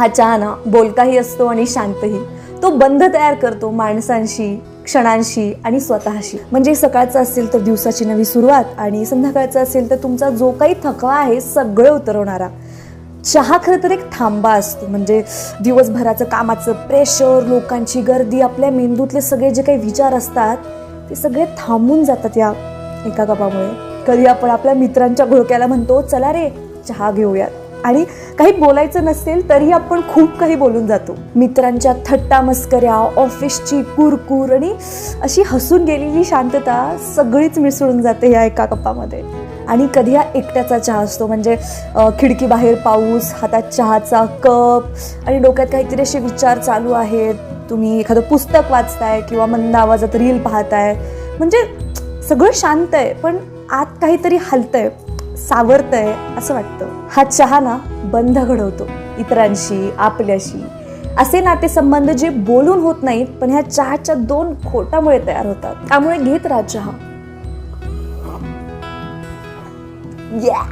हा चहा ना बोलकाही असतो आणि शांतही. तो बंध तयार करतो माणसांशी, क्षणांशी आणि स्वतःशी. म्हणजे सकाळचं असेल तर दिवसाची नवी सुरुवात आणि संध्याकाळचं असेल तर तुमचा जो काही थकवा आहे सगळं उतरवणारा. चहा खरं तर एक थांबा असतो. म्हणजे दिवसभराचं कामाचं प्रेशर, लोकांची गर्दी, आपल्या मेंदूतले सगळे जे काही विचार असतात ते सगळे थांबून जातात या एका कपामुळे. कधी आपण आपल्या मित्रांच्या घोळक्याला म्हणतो चला रे चहा घेऊयात, आणि काही बोलायचं नसेल तरी आपण खूप काही बोलून जातो. मित्रांच्या थट्टा मस्कऱ्या, ऑफिसची कुरकुर आणि अशी हसून गेलेली शांतता सगळीच मिसळून जाते या एका कपामध्ये. आणि कधी हा एकट्याचा चहा असतो. म्हणजे खिडकी बाहेर पाऊस, हातात चहाचा कप आणि डोक्यात काहीतरी असे विचार चालू आहेत. तुम्ही एखादं पुस्तक वाचताय किंवा मंद आवाजात रील पाहताय. म्हणजे सगळं शांत आहे पण आत काहीतरी हलतंय, सावरतंय असं वाटतं. हा चहा ना बंध घडवतो इतरांशी, आपल्याशी. असे नातेसंबंध जे बोलून होत नाहीत पण ह्या चहाच्या 2 घोटामुळे तयार होतात. त्यामुळे घेत राहा चहा. Yeah.